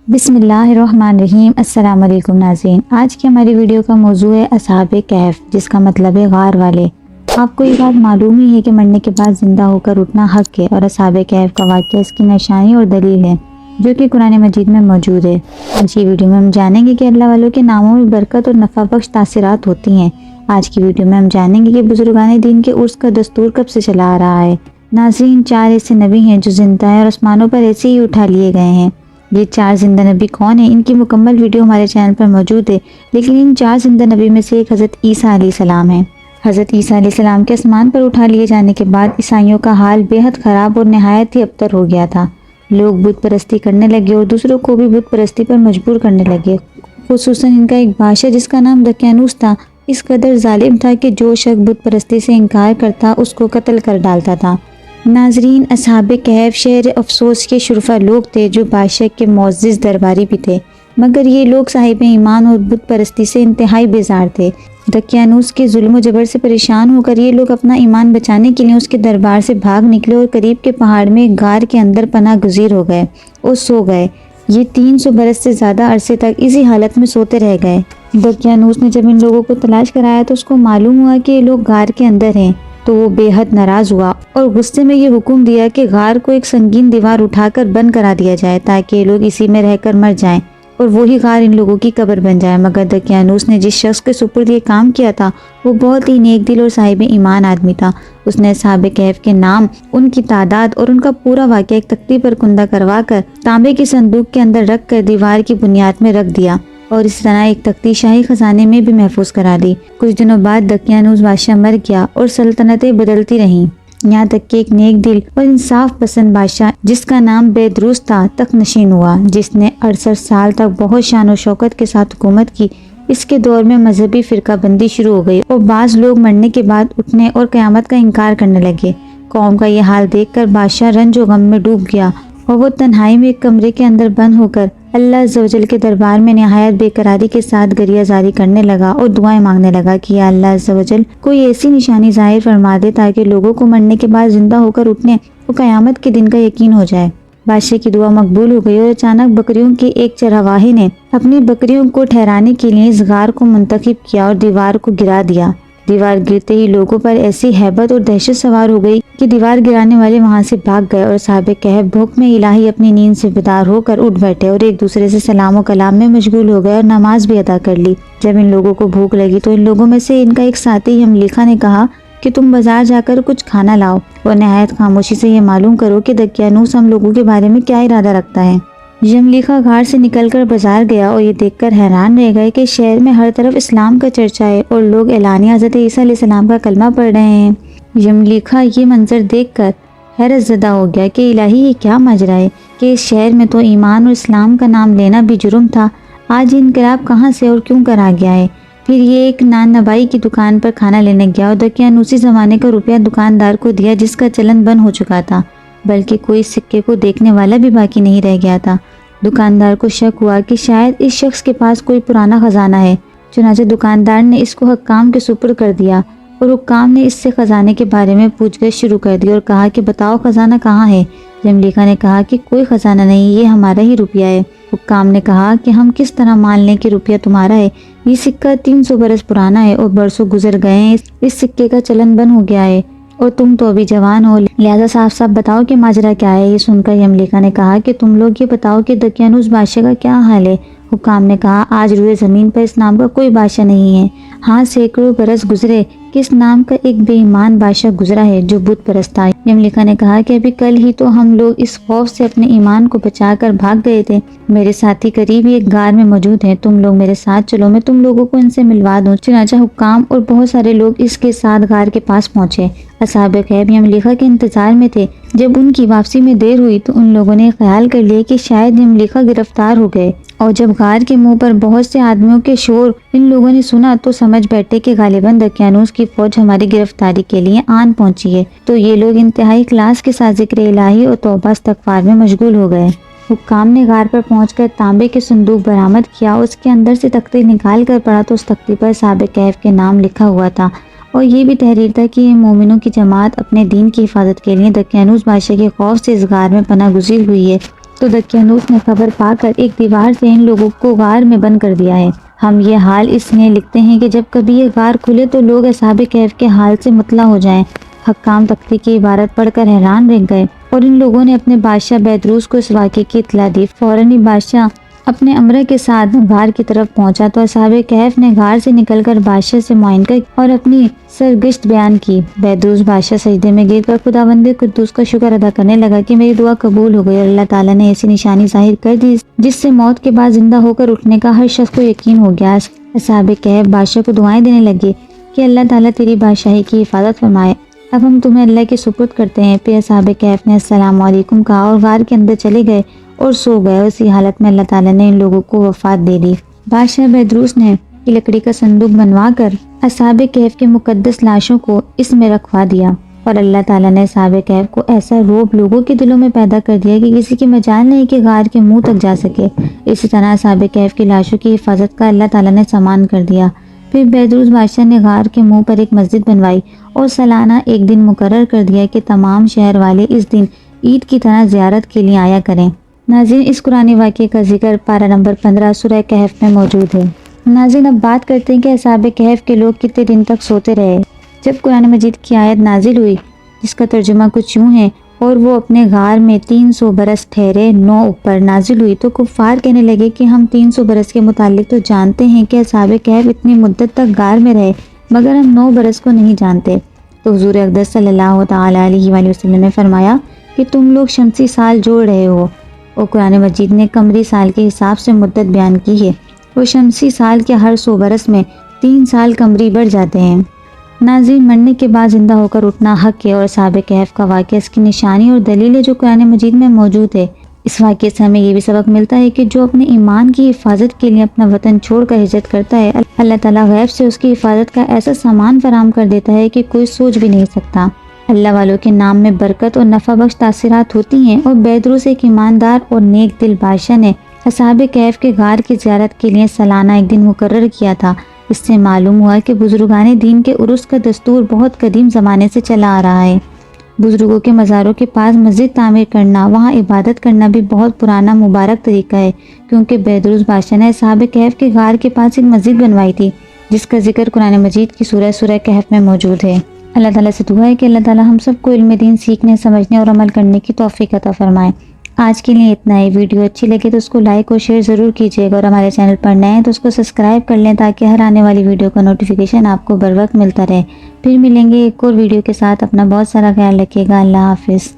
بسم اللہ الرحمن الرحیم۔ السلام علیکم ناظرین، آج کی ہماری ویڈیو کا موضوع ہے اصحاب کہف، جس کا مطلب ہے غار والے۔ آپ کو یہ بات معلوم ہی ہے کہ مرنے کے بعد زندہ ہو کر اٹھنا حق ہے، اور اصحاب کہف کا واقعہ اس کی نشانی اور دلیل ہے جو کہ قرآن مجید میں موجود ہے۔ آج کی ویڈیو میں ہم جانیں گے کہ اللہ والوں کے ناموں میں برکت اور نفع بخش تاثرات ہوتی ہیں۔ آج کی ویڈیو میں ہم جانیں گے کہ بزرگان دین کے عرس کا دستور کب سے چلا آ رہا ہے۔ ناظرین، 4 ایسے نبی ہیں جو زندہ ہیں اور آسمانوں پر ایسے ہی اٹھا لیے گئے ہیں۔ یہ 4 زندہ نبی کون ہیں؟ ان کی مکمل ویڈیو ہمارے چینل پر موجود ہے، لیکن ان 4 زندہ نبی میں سے ایک حضرت عیسیٰ علیہ السلام ہیں۔ حضرت عیسیٰ علیہ السلام کے آسمان پر اٹھا لیے جانے کے بعد عیسائیوں کا حال بے حد خراب اور نہایت ہی ابتر ہو گیا تھا۔ لوگ بت پرستی کرنے لگے اور دوسروں کو بھی بت پرستی پر مجبور کرنے لگے۔ خصوصاً ان کا ایک بادشاہ جس کا نام دقیانوس تھا، اس قدر ظالم تھا کہ جو شخص بت پرستی سے انکار کرتا اس کو قتل کر ڈالتا تھا۔ ناظرین، اصحاب کہف شہر افسوس کے شرفا لوگ تھے جو بادشاہ کے معزز درباری بھی تھے، مگر یہ لوگ صاحب ایمان اور بت پرستی سے انتہائی بیزار تھے۔ دقیانوس کے ظلم و جبر سے پریشان ہو کر یہ لوگ اپنا ایمان بچانے کے لیے اس کے دربار سے بھاگ نکلے اور قریب کے پہاڑ میں ایک غار کے اندر پناہ گزیر ہو گئے اور سو گئے۔ یہ 300 برس سے زیادہ عرصے تک اسی حالت میں سوتے رہ گئے۔ دقیانوس نے جب ان لوگوں کو تلاش کرایا تو اس کو معلوم ہوا کہ یہ لوگ غار کے اندر ہیں، تو وہ بے حد ناراض ہوا اور غصے میں یہ حکم دیا کہ غار کو ایک سنگین دیوار اٹھا کر بند کرا دیا جائے تاکہ یہ لوگ اسی میں رہ کر مر جائیں اور وہی غار ان لوگوں کی قبر بن جائے۔ مگر دقیانوس نے جس شخص کے سپرد یہ کام کیا تھا وہ بہت ہی نیک دل اور صاحب ایمان آدمی تھا۔ اس نے اصحاب کہف کے نام، ان کی تعداد اور ان کا پورا واقعہ ایک تختی پر کندہ کروا کر تانبے کی صندوق کے اندر رکھ کر دیوار کی بنیاد میں رکھ دیا، اور اس طرح ایک تختی شاہی خزانے میں بھی محفوظ کرا دی۔ کچھ دنوں بعد دقیانوس بادشاہ مر گیا اور سلطنتیں بدلتی رہیں، یہاں تک کہ ایک نیک دل اور انصاف پسند بادشاہ جس کا نام بیدروس تھا تخت نشین ہوا، جس نے 68 سال تک بہت شان و شوکت کے ساتھ حکومت کی۔ اس کے دور میں مذہبی فرقہ بندی شروع ہو گئی اور بعض لوگ مرنے کے بعد اٹھنے اور قیامت کا انکار کرنے لگے۔ قوم کا یہ حال دیکھ کر بادشاہ رنج و غم میں ڈوب گیا اور وہ تنہائی میں ایک کمرے کے اندر بند ہو کر اللہ عز و جل کے دربار میں نہایت بے قراری کے ساتھ گریہ زاری کرنے لگا اور دعائیں مانگنے لگا کہ یا اللہ عز و جل کوئی ایسی نشانی ظاہر فرما دے تاکہ لوگوں کو مرنے کے بعد زندہ ہو کر اٹھنے اور قیامت کے دن کا یقین ہو جائے۔ بادشاہ کی دعا مقبول ہو گئی اور اچانک بکریوں کے ایک چرواہے نے اپنی بکریوں کو ٹھہرانے کے لیے اس غار کو منتخب کیا اور دیوار کو گرا دیا۔ دیوار گرتے ہی لوگوں پر ایسی ہیبت اور دہشت سوار ہو گئی کہ دیوار گرانے والے وہاں سے بھاگ گئے اور اصحاب کہف بھوک میں الہی اپنی نیند سے بیدار ہو کر اٹھ بیٹھے اور ایک دوسرے سے سلام و کلام میں مشغول ہو گئے اور نماز بھی ادا کر لی۔ جب ان لوگوں کو بھوک لگی تو ان لوگوں میں سے ان کا ایک ساتھی یملیکھا نے کہا کہ تم بازار جا کر کچھ کھانا لاؤ اور نہایت خاموشی سے یہ معلوم کرو کہ دقیانوس ہم لوگوں کے بارے میں کیا ارادہ رکھتا ہے۔ یملیکھا غار سے نکل کر بازار گیا اور یہ دیکھ کر حیران رہ گئے کہ شہر میں ہر طرف اسلام کا چرچا ہے اور لوگ اعلانیہ حضرت عیسیٰ علیہ السلام کا کلمہ پڑھ رہے ہیں۔ یملیکھا یہ منظر دیکھ کر حیرت زدہ ہو گیا کہ الہی یہ کیا ماجرا ہے کہ اس شہر میں تو ایمان اور اسلام کا نام لینا بھی جرم تھا، آج یہ انقلاب کہاں سے اور کیوں کر آ گیا ہے۔ پھر یہ ایک نان نبائی کی دکان پر کھانا لینے گیا اور دقیانوسی زمانے کا روپیہ دکاندار کو دیا جس کا چلن بند ہو چکا تھا، بلکہ کوئی سکے کو دیکھنے والا بھی باقی نہیں رہ گیا تھا۔ دکاندار کو شک ہوا کہ شاید اس شخص کے پاس کوئی پرانا خزانہ ہے، چنانچہ دکاندار نے اس کو حکام کے سپرد کر دیا اور حکام نے اس سے خزانے کے بارے میں پوچھ گچھ شروع کر دی اور کہا کہ بتاؤ خزانہ کہاں ہے۔ یملیکھا نے کہا کہ کوئی خزانہ نہیں، یہ ہمارا ہی روپیہ ہے۔ حکام نے کہا کہ ہم کس طرح مان لیں کہ روپیہ تمہارا ہے؟ یہ سکہ 300 برس پرانا ہے اور برسوں گزر گئے ہیں، اس سکے کا چلن بند ہو گیا ہے اور تم تو ابھی جوان ہو، لہذا صاف صاف بتاؤ کہ ماجرا کیا ہے۔ یہ سن کر یملیکھا نے کہا کہ تم لوگ یہ بتاؤ کہ دقیانوس بادشاہ کا کیا حال ہے۔ حکام نے کہا آج روئے زمین پر اس نام کا کوئی بادشاہ نہیں ہے، ہاں سینکڑوں برس گزرے کہ اس نام کا ایک بے ایمان بادشاہ گزرا ہے جو بت پرست تھا۔ یملیکھا نے کہا کہ ابھی کل ہی تو ہم لوگ اس خوف سے اپنے ایمان کو بچا کر بھاگ گئے تھے، میرے ساتھی قریب ہی ایک غار میں موجود ہیں، تم لوگ میرے ساتھ چلو، میں تم لوگوں کو ان سے ملوا دوں۔ چنانچہ حکام اور بہت سارے لوگ اس کے ساتھ غار کے پاس پہنچے۔ اصحاب کہف یملیکھا کے انتظار میں تھے۔ جب ان کی واپسی میں دیر ہوئی تو ان لوگوں نے خیال کر لیا کہ شاید یملیکھا گرفتار ہو گئے، اور جب غار کے منہ پر بہت سے آدمیوں کے شور ان لوگوں نے سنا تو سمجھ بیٹھے کہ غالباً دقیانوس کی فوج ہماری گرفتاری کے لیے آن پہنچی ہے، تو یہ لوگ انتہائی اخلاص کے ساتھ ذکر الہی اور توبہ استغفار میں مشغول ہو گئے۔ حکام نے غار پر پہنچ کر تانبے کے صندوق برآمد کیا، اس کے اندر سے تختی نکال کر پڑھا تو اس تختی پر اصحاب کہف کے نام لکھا ہوا تھا اور یہ بھی تحریر تھا کہ یہ مومنوں کی جماعت اپنے دین کی حفاظت کے لیے دقیانوس بادشاہ کے خوف سے اس غار میں پناہ گزیر ہوئی ہے۔ تو دقیانوس نے خبر پا کر ایک دیوار سے ان لوگوں کو غار میں بند کر دیا ہے۔ ہم یہ حال اس لیے لکھتے ہیں کہ جب کبھی یہ غار کھلے تو لوگ اصحاب کہف کے حال سے مطلع ہو جائیں۔ حکام تختی کی عبارت پڑھ کر حیران رہ گئے اور ان لوگوں نے اپنے بادشاہ بیدروس کو اس واقعے کی اطلاع دی۔ فوراً ہی بادشاہ اپنے امرہ کے ساتھ غار کی طرف پہنچا تو اصحاب کہف نے غار سے نکل کر بادشاہ سے معائنہ اور اپنی سرگشت بیان کی۔ بیدروس بادشاہ سجدے میں گر کر خداوند قدوس کا شکر ادا کرنے لگا کہ میری دعا قبول ہو گئی اور اللہ تعالیٰ نے ایسی نشانی ظاہر کر دی جس سے موت کے بعد زندہ ہو کر اٹھنے کا ہر شخص کو یقین ہو گیا۔ اصحاب کہف بادشاہ کو دعائیں دینے لگے کہ اللہ تعالیٰ تیری بادشاہی کی حفاظت فرمائے، اب ہم تمہیں اللہ کے سپرد کرتے ہیں۔ پھر اصحاب کہف نے السلام علیکم کہا اور غار کے اندر چلے گئے اور سو گئے۔ اسی حالت میں اللہ تعالیٰ نے ان لوگوں کو وفات دے دی۔ بادشاہ بیدروس نے لکڑی کا صندوق بنوا کر اصحاب کہف کے مقدس لاشوں کو اس میں رکھوا دیا اور اللہ تعالیٰ نے اصحاب کہف کو ایسا روب لوگوں کے دلوں میں پیدا کر دیا کہ کسی کی مجال نہیں کہ غار کے منہ تک جا سکے۔ اسی طرح اصحاب کہف کی لاشوں کی حفاظت کا اللہ تعالیٰ نے سامان کر دیا۔ پھر بیدروس بادشاہ نے غار کے منہ پر ایک مسجد بنوائی اور سالانہ ایک دن مقرر کر دیا کہ تمام شہر والے اس دن عید کی طرح زیارت کے لیے آیا کریں۔ ناظرین، اس قرآنی واقعے کا ذکر پارہ نمبر 15 سورہ کہف میں موجود ہے۔ ناظرین، اب بات کرتے ہیں کہ اصحاب کہف کے لوگ کتنے دن تک سوتے رہے۔ جب قرآن مجید کی آیت نازل ہوئی جس کا ترجمہ کچھ یوں ہے، اور وہ اپنے غار میں 300 برس ٹھہرے، 9 اوپر نازل ہوئی تو کفار کہنے لگے کہ ہم 300 برس کے متعلق تو جانتے ہیں کہ اصحاب کہف اتنی مدت تک غار میں رہے، مگر ہم 9 برس کو نہیں جانتے۔ تو حضور اقدس صلی اللہ تعالی علیہ وآلہ وسلم نے فرمایا کہ تم لوگ شمسی سال جوڑ رہے ہو، اور قرآن مجید نے قمری سال کے حساب سے مدت بیان کی ہے۔ وہ شمسی سال کے ہر 100 برس میں 3 سال قمری بڑھ جاتے ہیں۔ ناظرین، مرنے کے بعد زندہ ہو کر اٹھنا حق ہے اور اصحاب کہف کا واقعہ اس کی نشانی اور دلیل ہے جو قرآن مجید میں موجود ہے۔ اس واقعے سے ہمیں یہ بھی سبق ملتا ہے کہ جو اپنے ایمان کی حفاظت کے لیے اپنا وطن چھوڑ کر ہجرت کرتا ہے، اللہ تعالیٰ غیب سے اس کی حفاظت کا ایسا سامان فراہم کر دیتا ہے کہ کوئی سوچ بھی نہیں سکتا۔ اللہ والوں کے نام میں برکت اور نفع بخش تاثرات ہوتی ہیں، اور بیدروس ایک ایماندار اور نیک دل بادشاہ نے اصحاب کہف کے غار کی زیارت کے لیے سالانہ ایک دن مقرر کیا تھا۔ اس سے معلوم ہوا کہ بزرگان دین کے عرس کا دستور بہت قدیم زمانے سے چلا آ رہا ہے۔ بزرگوں کے مزاروں کے پاس مسجد تعمیر کرنا، وہاں عبادت کرنا بھی بہت پرانا مبارک طریقہ ہے، کیونکہ بیدروس بادشاہ نے اصحاب کہف کے غار کے پاس ایک مسجد بنوائی تھی جس کا ذکر قرآن مجید کی سورہ کہف میں موجود ہے۔ اللہ تعالیٰ سے دعا ہے کہ اللہ تعالیٰ ہم سب کو علم دین سیکھنے، سمجھنے اور عمل کرنے کی توفیق عطا فرمائے۔ آج کے لیے اتنا ہی۔ ویڈیو اچھی لگے تو اس کو لائک اور شیئر ضرور کیجیے گا، اور ہمارے چینل پر نئے ہیں تو اس کو سبسکرائب کر لیں تاکہ ہر آنے والی ویڈیو کا نوٹیفیکیشن آپ کو بر وقت ملتا رہے۔ پھر ملیں گے ایک اور ویڈیو کے ساتھ۔ اپنا بہت سارا خیال رکھیے گا۔ اللہ حافظ۔